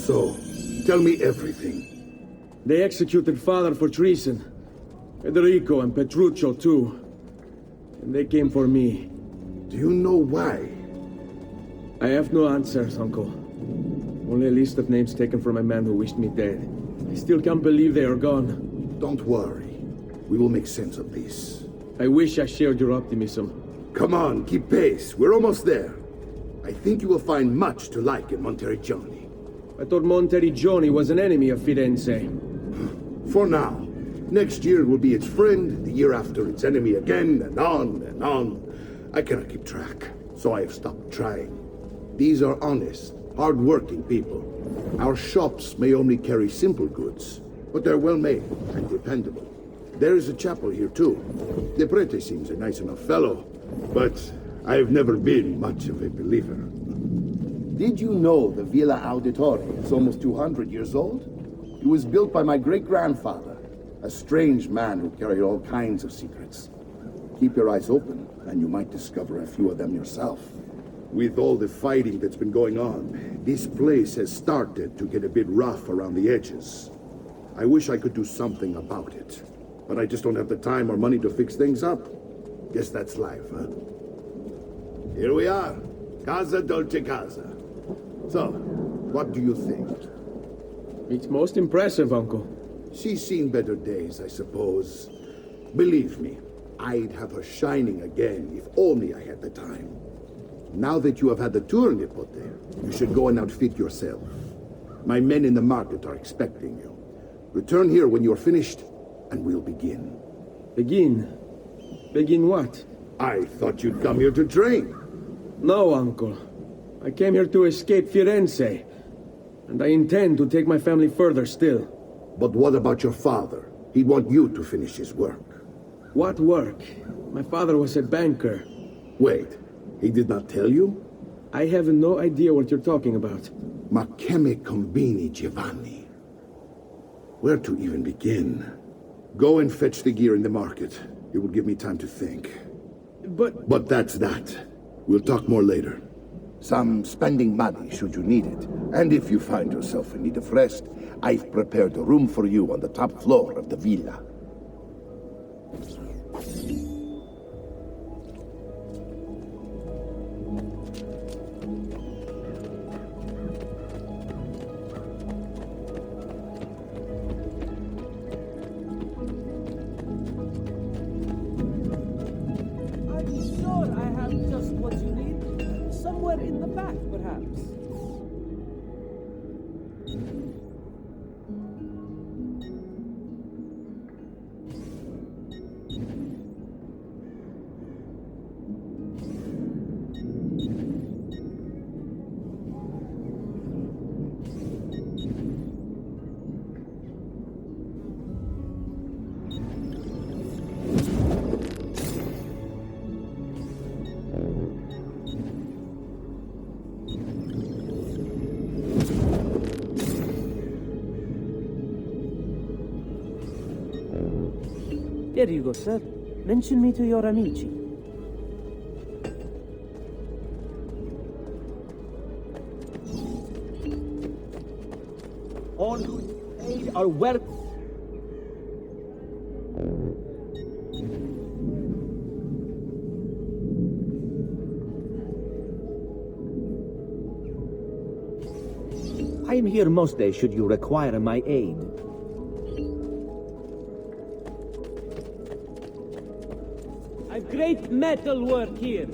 So, tell me everything. They executed father for treason. Federico and Petruccio too. And they came for me. Do you know why? I have no answers, Uncle. Only a list of names taken from a man who wished me dead. I still can't believe they are gone. Don't worry. We will make sense of this. I wish I shared your optimism. Come on, keep pace. We're almost there. I think you will find much to like in Monteriggioni. I thought Monteriggioni was an enemy of Firenze. For now. Next year will be its friend, the year after its enemy again, and on and on. I cannot keep track, so I have stopped trying. These are honest, hard-working people. Our shops may only carry simple goods, but they're well-made and dependable. There is a chapel here, too. The prete seems a nice enough fellow, but I've never been much of a believer. Did you know the Villa Auditore is almost 200 years old? It was built by my great-grandfather, a strange man who carried all kinds of secrets. Keep your eyes open, and you might discover a few of them yourself. With all the fighting that's been going on, this place has started to get a bit rough around the edges. I wish I could do something about it, but I just don't have the time or money to fix things up. Guess that's life, huh? Here we are. Casa, Dolce, Casa. So, what do you think? It's most impressive, Uncle. She's seen better days, I suppose. Believe me, I'd have her shining again if only I had the time. Now that you have had the tour, Nipote, you should go and outfit yourself. My men in the market are expecting you. Return here when you're finished, and we'll begin. Begin? Begin what? I thought you'd come here to train. No, Uncle. I came here to escape Firenze, and I intend to take my family further still. But what about your father? He'd want you to finish his work. What work? My father was a banker. Wait, he did not tell you? I have no idea what you're talking about. Ma che me combini, Giovanni? Where to even begin? Go and fetch the gear in the market. It will give me time to think. But that's that. We'll talk more later. Some spending money should you need it. And if you find yourself in need of rest, I've prepared a room for you on the top floor of the villa. I'm sure I have just what you need. Somewhere in the back, perhaps. There you go, sir. Mention me to your amici. All who aid are welcome. I am here most days should you require my aid. I've great metal work here.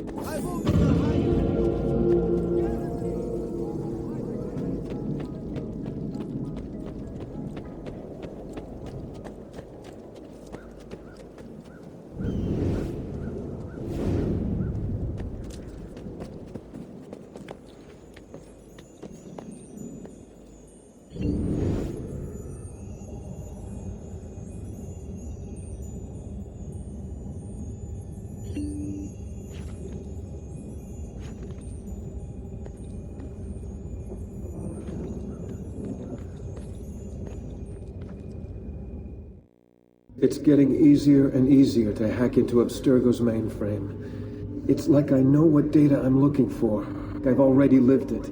It's getting easier and easier to hack into Abstergo's mainframe. It's like I know what data I'm looking for. I've already lived it.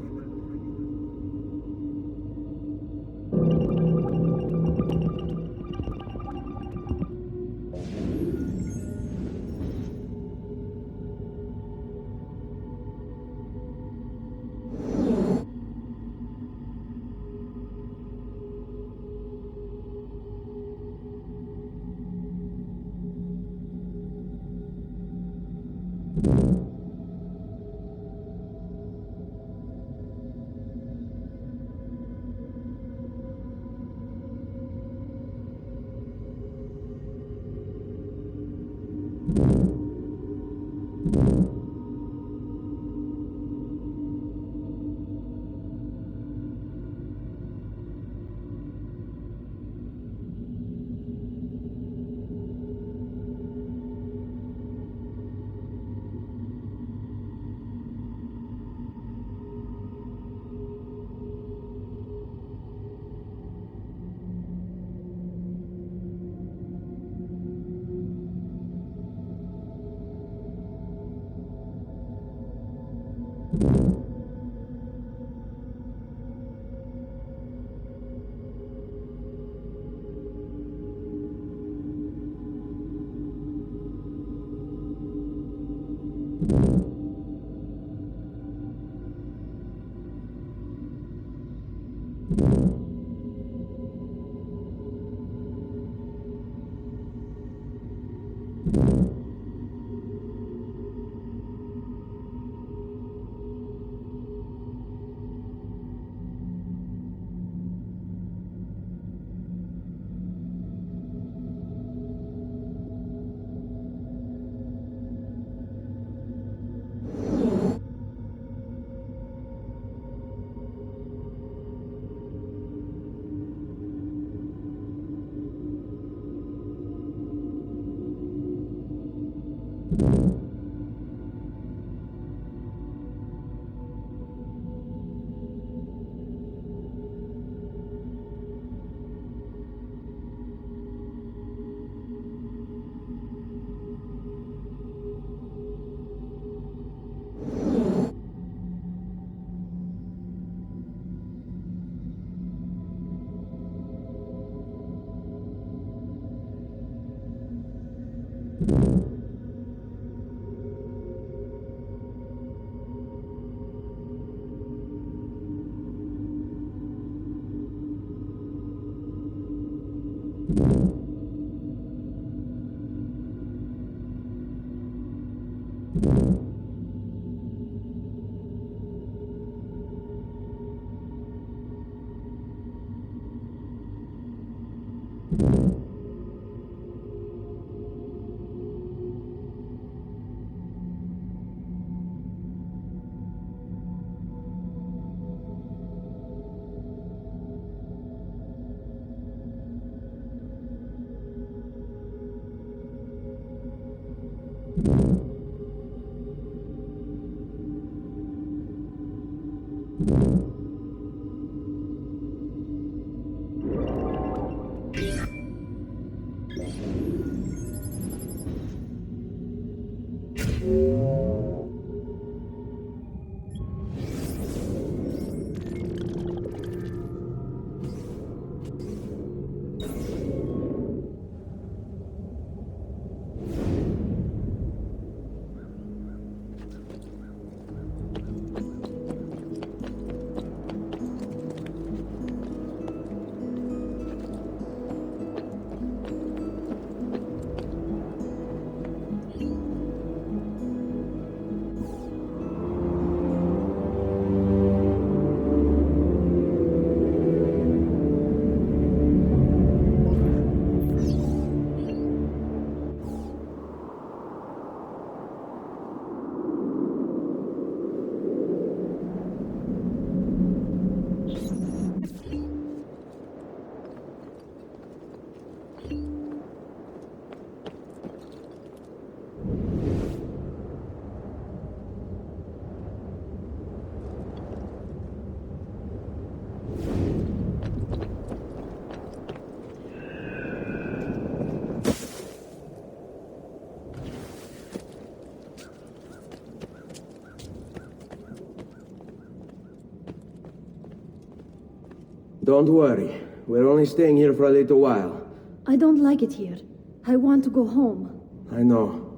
Don't worry. We're only staying here for a little while. I don't like it here. I want to go home. I know.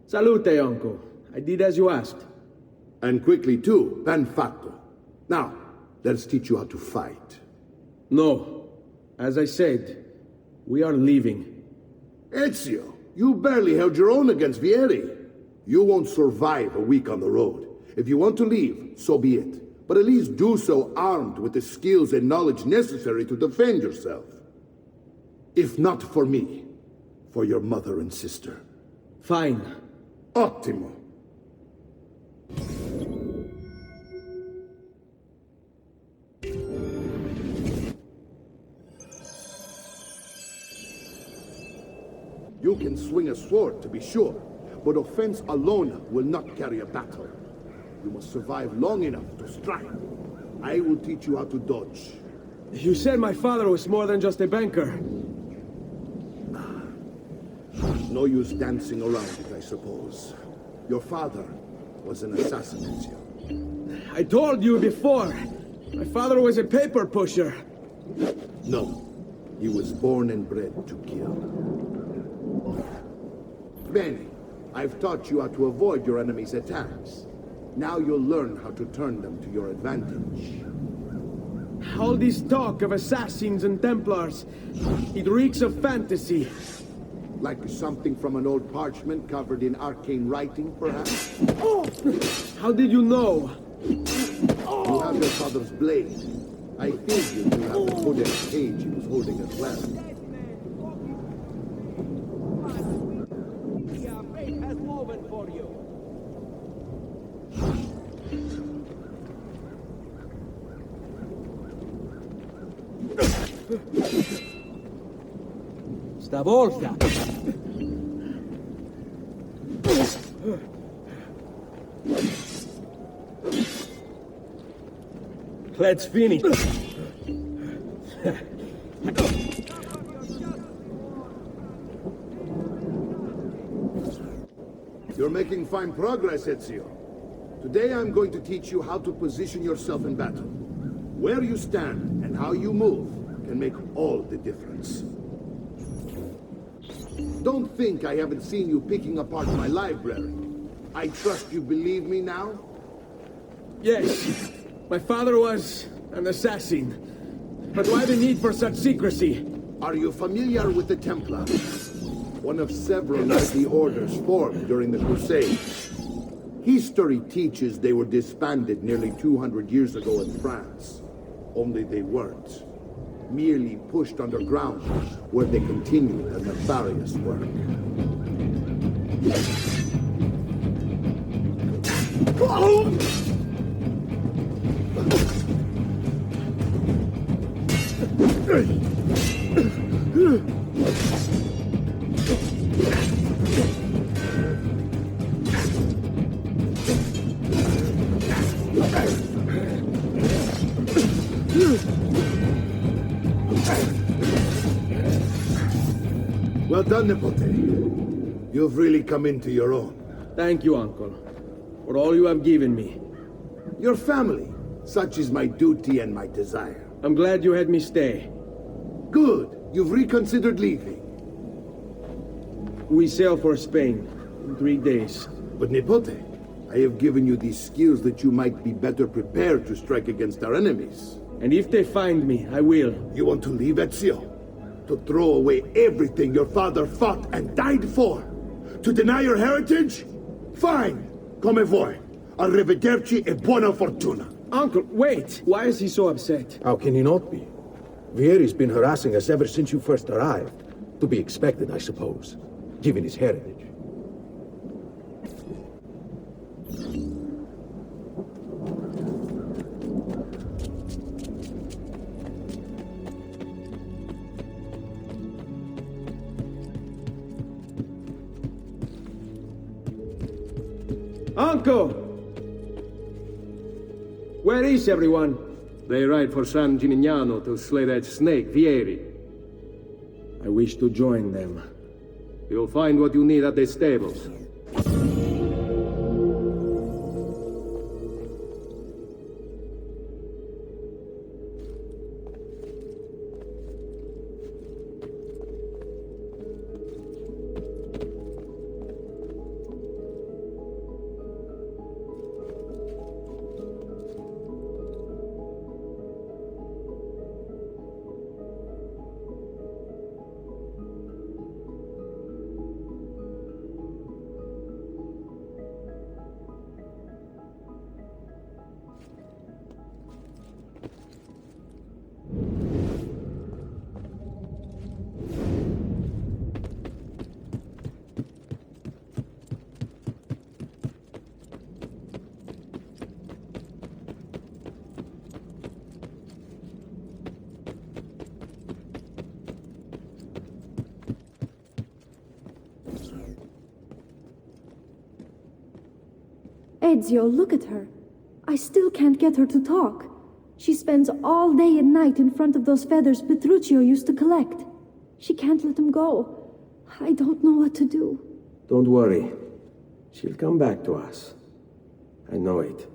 Salute, uncle. I did as you asked. And quickly too, ben fatto. Now, let's teach you how to fight. No. As I said, we are leaving. Ezio, you barely held your own against Vieri. You won't survive a week on the road. If you want to leave, so be it. But at least do so armed with the skills and knowledge necessary to defend yourself. If not for me, for your mother and sister. Fine. Ottimo. You can swing a sword, to be sure, but offense alone will not carry a battle. You must survive long enough to strike. I will teach you how to dodge. You said my father was more than just a banker. No use dancing around it, I suppose. Your father was an assassin, Ezio. I told you before. My father was a paper pusher. No, he was born and bred to kill. Bene, I've taught you how to avoid your enemy's attacks. Now you'll learn how to turn them to your advantage. All this talk of assassins and Templars, it reeks of fantasy. Like something from an old parchment covered in arcane writing, perhaps? How did you know? You have your father's blade. I think you have the codex page he was holding as well. Fate has woven for you. Stavolta! Let's finish. You're making fine progress, Ezio. Today I'm going to teach you how to position yourself in battle. Where you stand and how you move can make all the difference. Don't think I haven't seen you picking apart my library. I trust you believe me now? Yes, my father was an assassin. But why the need for such secrecy? Are you familiar with the Templars? One of several mighty orders formed during the Crusades. History teaches they were disbanded nearly 200 years ago in France. Only they weren't. Merely pushed underground, where they continued a nefarious work. Well done, Nipote. You've really come into your own. Thank you, uncle, for all you have given me. Your family. Such is my duty and my desire. I'm glad you had me stay. Good. You've reconsidered leaving. We sail for Spain in 3 days. But Nipote, I have given you these skills that you might be better prepared to strike against our enemies. And if they find me, I will. You want to leave Ezio? To throw away everything your father fought and died for? To deny your heritage? Fine. Come vuoi. Arrivederci e buona fortuna. Uncle, wait! Why is he so upset? How can he not be? Vieri's been harassing us ever since you first arrived. To be expected, I suppose, given his heritage. Uncle! Where is everyone? They ride for San Gimignano to slay that snake, Vieri. I wish to join them. You'll find what you need at the stables. Ezio, look at her. I still can't get her to talk. She spends all day and night in front of those feathers Petruchio used to collect. She can't let them go. I don't know what to do. Don't worry. She'll come back to us. I know it.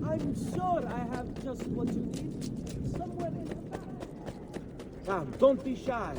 I'm sure I have just what you need. Somewhere in the back. Come, don't be shy.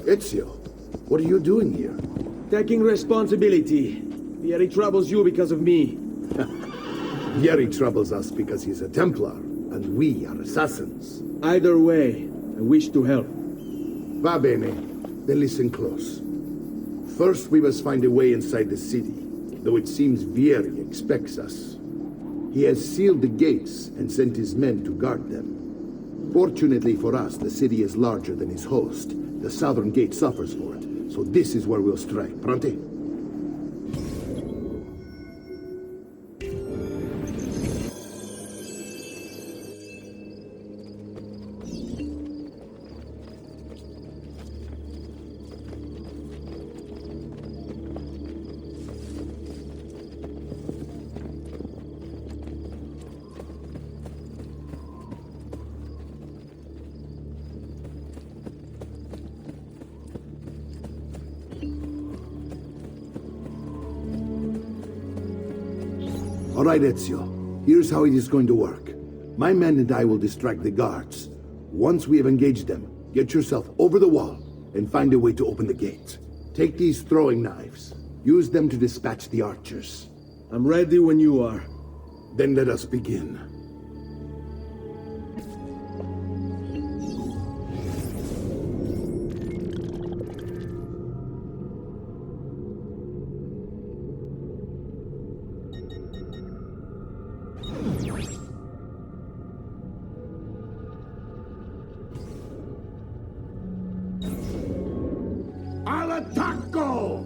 Ezio, what are you doing here? Taking responsibility. Vieri troubles you because of me. Vieri troubles us because he's a Templar, and we are assassins. Either way, I wish to help. Va bene. Then listen close. First, we must find a way inside the city, though it seems Vieri expects us. He has sealed the gates and sent his men to guard them. Fortunately for us, the city is larger than his host. The southern gate suffers for it, so this is where we'll strike. Pronti? All right, Ezio. Here's how it is going to work. My men and I will distract the guards. Once we have engaged them, get yourself over the wall and find a way to open the gate. Take these throwing knives. Use them to dispatch the archers. I'm ready when you are. Then let us begin. All'attacco!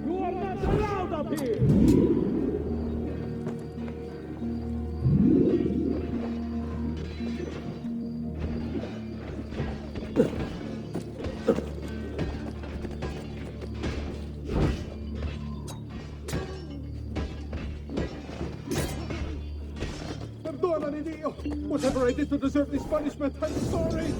You are not allowed up here! Perdonami, Dio! Whatever I did to deserve this punishment, I'm sorry!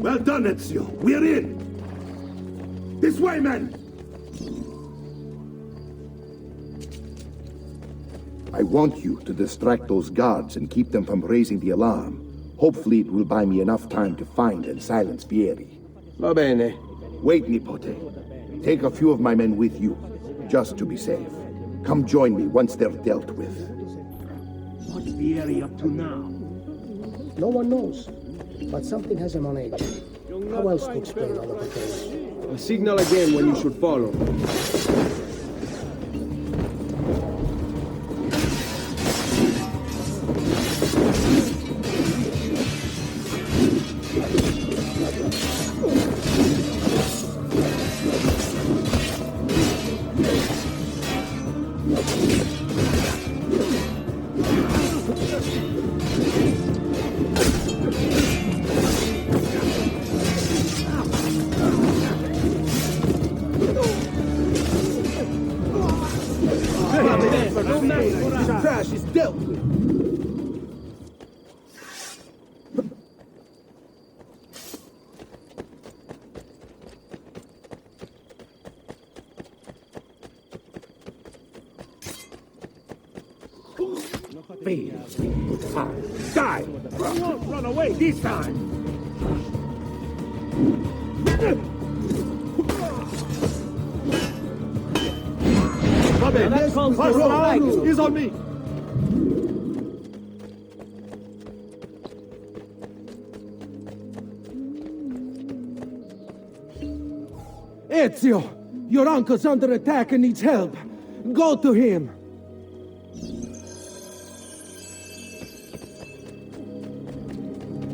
Well done, Ezio. We're in. This way, men. I want you to distract those guards and keep them from raising the alarm. Hopefully it will buy me enough time to find and silence Vieri. Va bene. Wait, Nipote. Take a few of my men with you, just to be safe. Come join me once they're dealt with. What's Vieri up to now? No one knows, but something has him on edge. How else to explain all of the things? Signal again when you should follow. Trash is dealt with! Die! You won't run away this time! He's on me! Ezio! Your uncle's under attack and needs help. Go to him!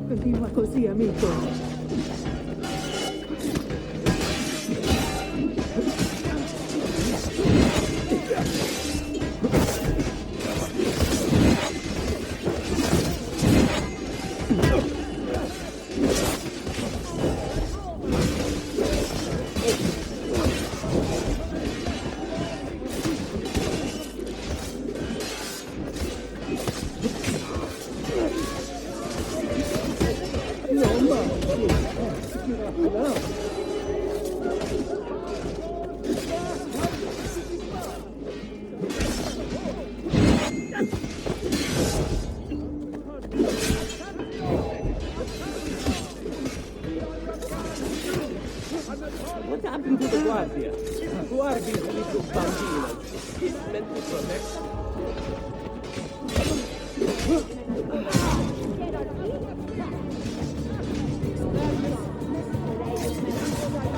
Continua così, amico. What happened to the Guardia? Guardi il little bambino. He's meant to protect.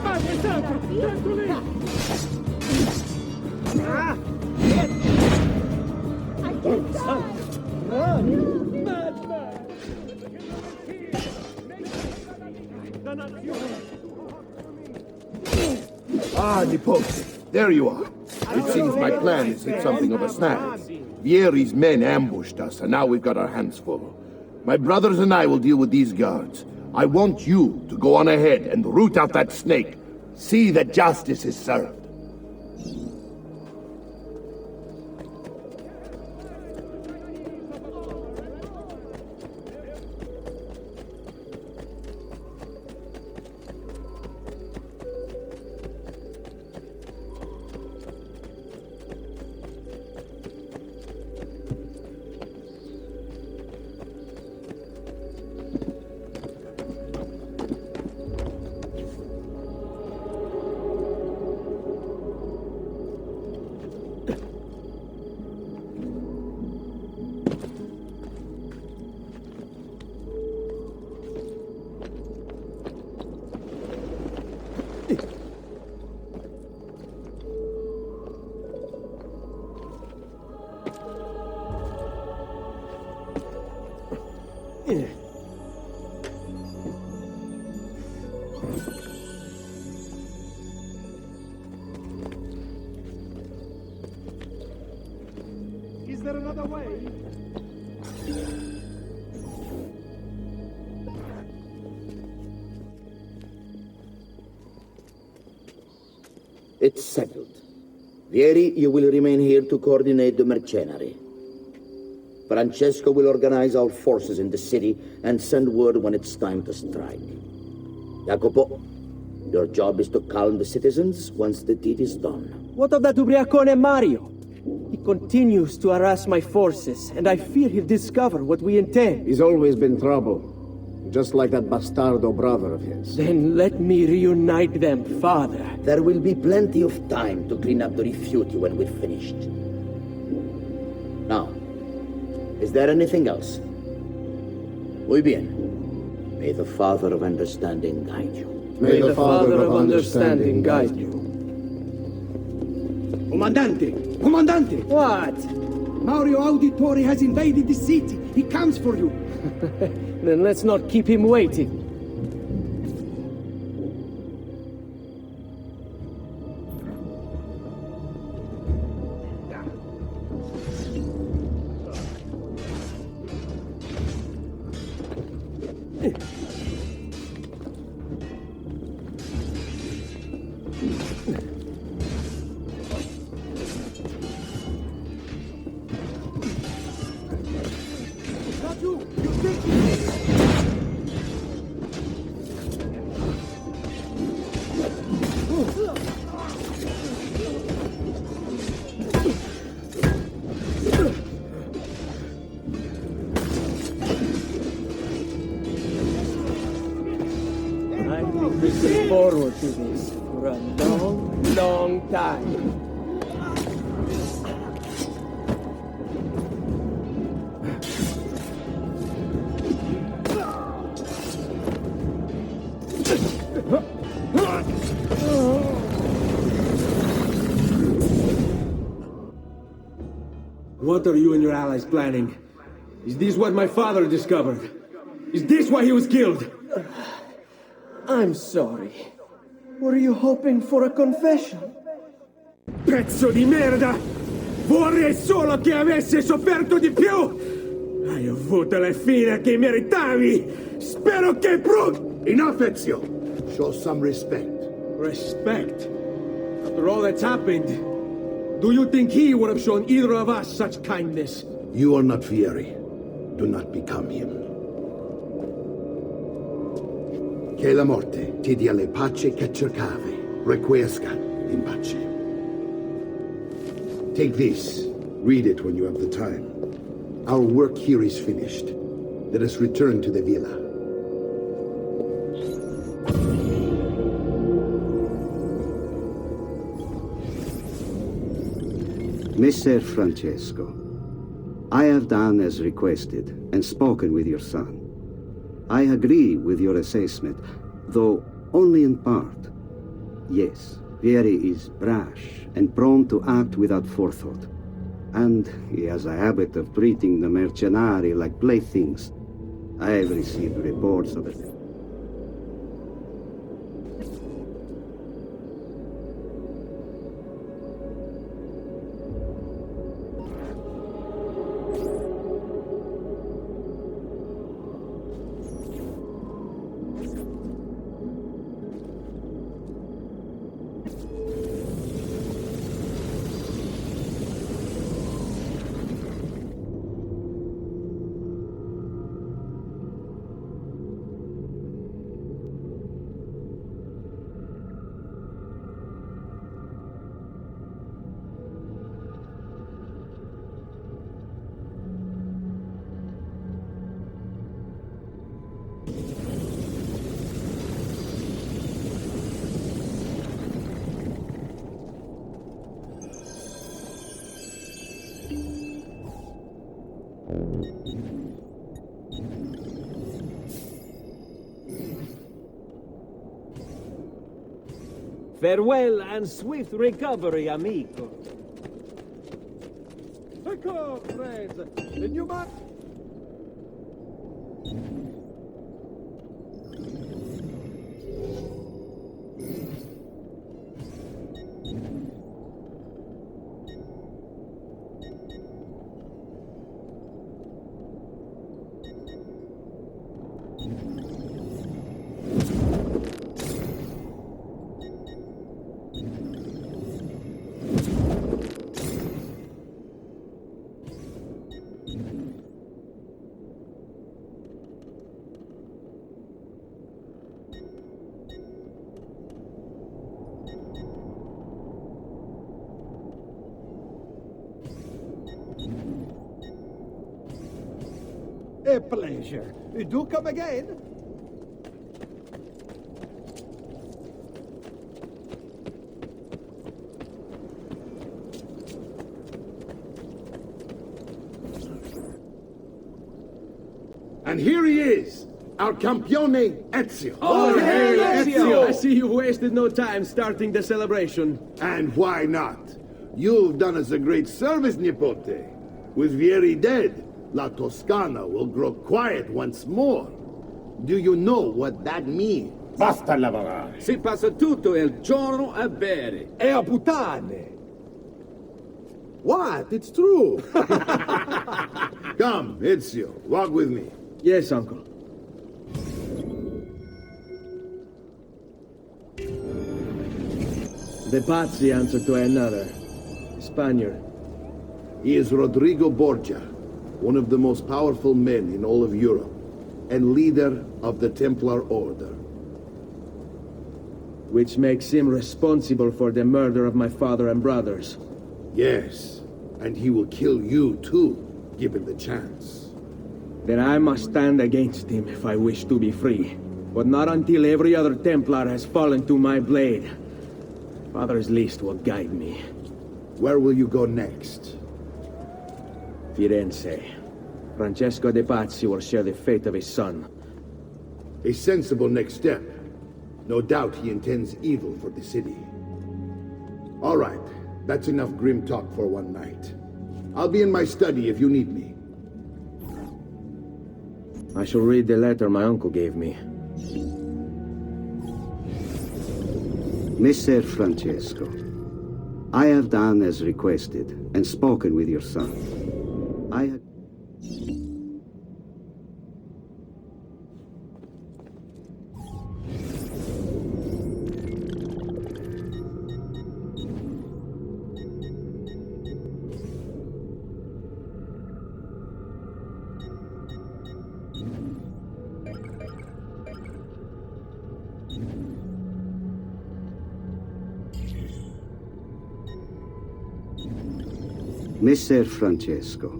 Padre Santo! Dentro lì! Run! Madman! Ah, Nipote. There you are. It seems my plan has hit something of a snag. Vieri's men ambushed us, and now we've got our hands full. My brothers and I will deal with these guards. I want you to go on ahead and root out that snake. See that justice is served. there another way? It's settled. Vieri, you will remain here to coordinate the mercenary. Francesco will organize our forces in the city and send word when it's time to strike. Jacopo, your job is to calm the citizens once the deed is done. What of that ubriacone Mario? He continues to harass my forces, and I fear he'll discover what we intend. He's always been trouble. Just like that bastardo brother of his. Then let me reunite them, father. There will be plenty of time to clean up the refuge when we're finished. Now, is there anything else? Muy bien. May the Father of Understanding guide you. May the Father of Understanding guide you. Comandante! Comandante! What? Mario Auditore has invaded the city. He comes for you. Then let's not keep him waiting. Looking forward to this for a long, long time. What are you and your allies planning? Is this what my father discovered? Is this why he was killed? I'm sorry. Were you hoping for a confession? Pezzo di merda! Vorrei solo che avesse sofferto di più! Hai avuto la fine che meritavi! Spero che Enough, Ezio! Show some respect. Respect? After all that's happened, do you think he would have shown either of us such kindness? You are not Vieri. Do not become him. Che la morte ti dia le pace che cercavi. Requiesca in pace. Take this. Read it when you have the time. Our work here is finished. Let us return to the villa. Messer Francesco, I have done as requested and spoken with your son. I agree with your assessment, though only in part. Yes, Vieri is brash and prone to act without forethought. And he has a habit of treating the mercenari like playthings. I have received reports of it. Farewell and swift recovery, amico. Ecco, friends. The new map. A pleasure. Do come again. And here he is, our campione Ezio. Oh, hey, Ezio! I see you wasted no time starting the celebration. And why not? You've done us a great service, Nipote. With Vieri dead, La Toscana will grow quiet once more. Do you know what that means? Basta lavorare. Si passa tutto il giorno a bere. E a puttane. What? It's true. Come, Ezio, walk with me. Yes, uncle. The Pazzi answer to another. Spaniard. He is Rodrigo Borgia, one of the most powerful men in all of Europe, and leader of the Templar Order. Which makes him responsible for the murder of my father and brothers. Yes, and he will kill you too, given the chance. Then I must stand against him if I wish to be free. But not until every other Templar has fallen to my blade. Father's list will guide me. Where will you go next? Firenze. Francesco de Pazzi will share the fate of his son. A sensible next step. No doubt he intends evil for the city. All right, that's enough grim talk for one night. I'll be in my study if you need me. I shall read the letter my uncle gave me. Messer Francesco, I have done as requested and spoken with your son. Messer Francesco,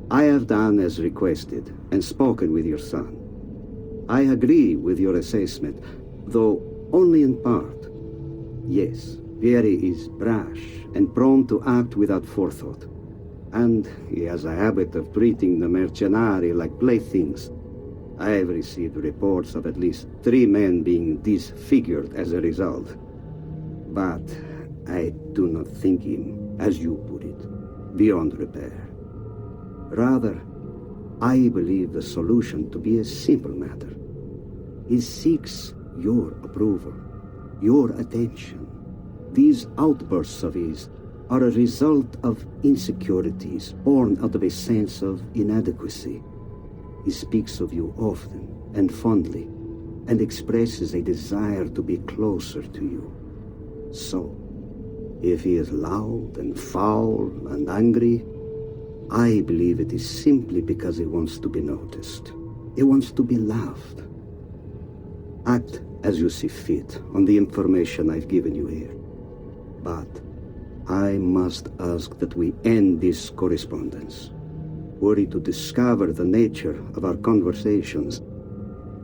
I have done as requested and spoken with your son. I agree with your assessment, though only in part. Yes, Vieri is brash and prone to act without forethought. And he has a habit of treating the mercenari like playthings. I have received reports of at least 3 men being disfigured as a result. But I do not think him, as you put it, beyond repair. Rather, I believe the solution to be a simple matter. He seeks your approval, your attention. These outbursts of his are a result of insecurities born out of a sense of inadequacy. He speaks of you often and fondly, and expresses a desire to be closer to you. So, if he is loud and foul and angry, I believe it is simply because he wants to be noticed. He wants to be loved. Act as you see fit on the information I've given you here. But I must ask that we end this correspondence. Were he to discover the nature of our conversations,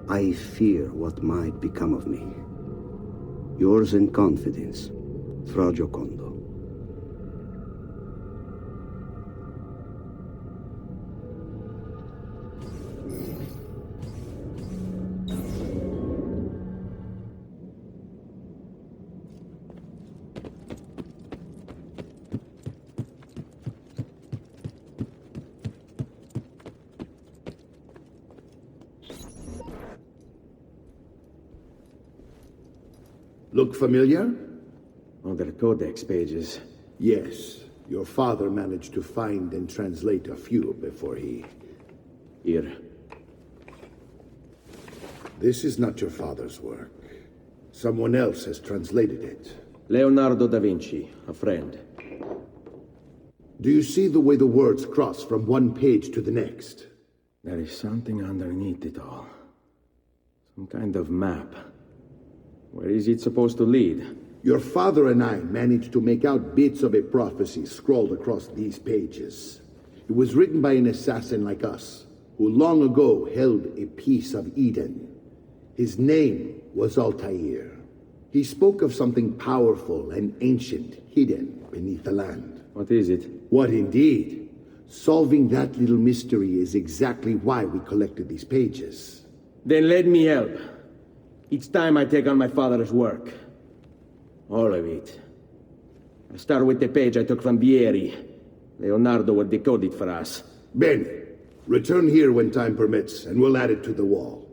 I fear what might become of me. Yours in confidence, Fra Giocondo. Look familiar? Other codex pages. Yes. Your father managed to find and translate a few before he... Here. This is not your father's work. Someone else has translated it. Leonardo da Vinci, a friend. Do you see the way the words cross from one page to the next? There is something underneath it all. Some kind of map. Where is it supposed to lead? Your father and I managed to make out bits of a prophecy scrawled across these pages. It was written by an assassin like us, who long ago held a piece of Eden. His name was Altair. He spoke of something powerful and ancient hidden beneath the land. What is it? What indeed? Solving that little mystery is exactly why we collected these pages. Then let me help. It's time I take on my father's work. All of it. I start with the page I took from Vieri. Leonardo will decode it for us. Bene. Return here when time permits, and we'll add it to the wall.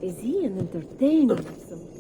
Is he an entertainer or something?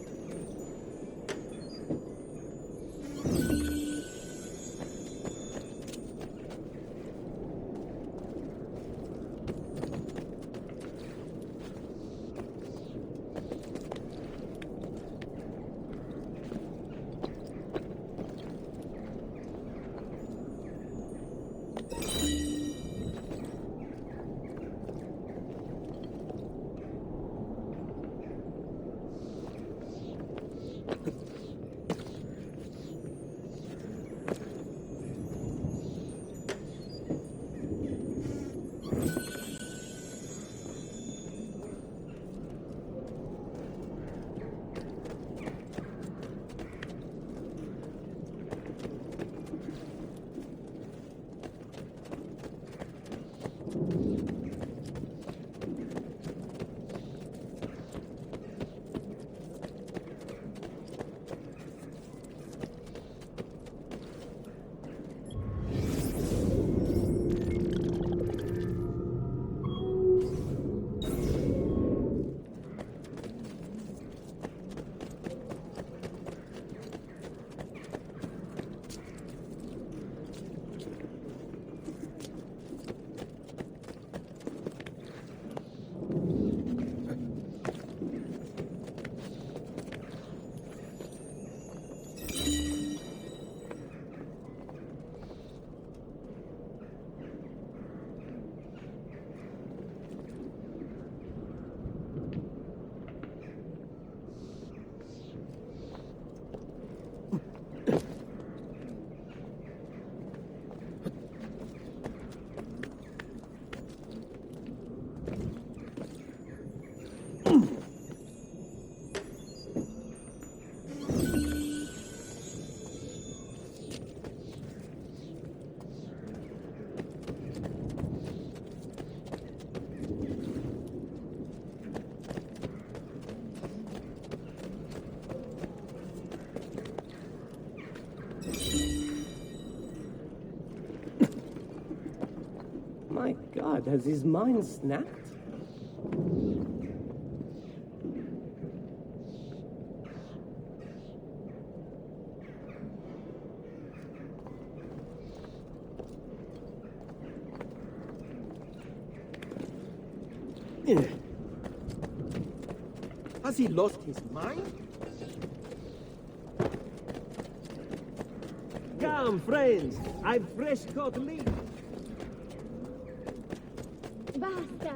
God, has his mind snapped? Has he lost his mind? Come, friends, I've fresh caught Glyph. Basta!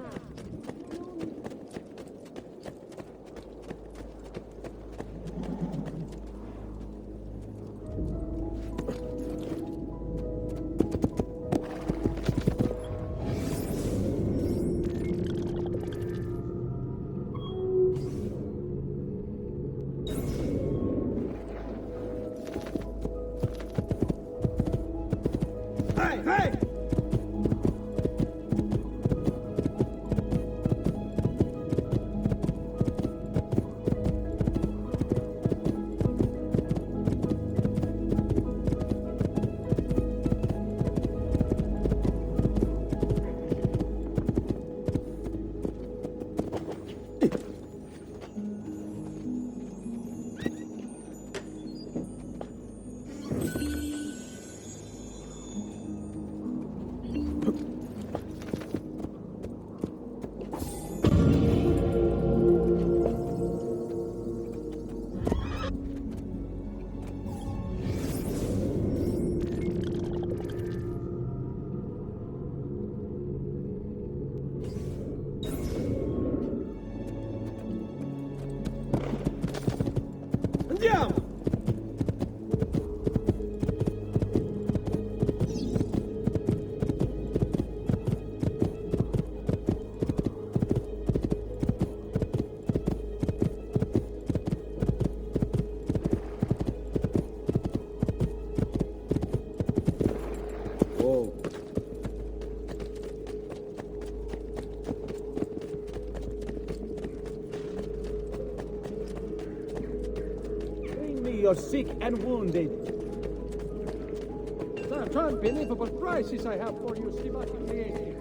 Hey, hey! Andiamo! Whoa. Bring me your sick and wounded. Such unbelievable prices I have for you, Stimatic.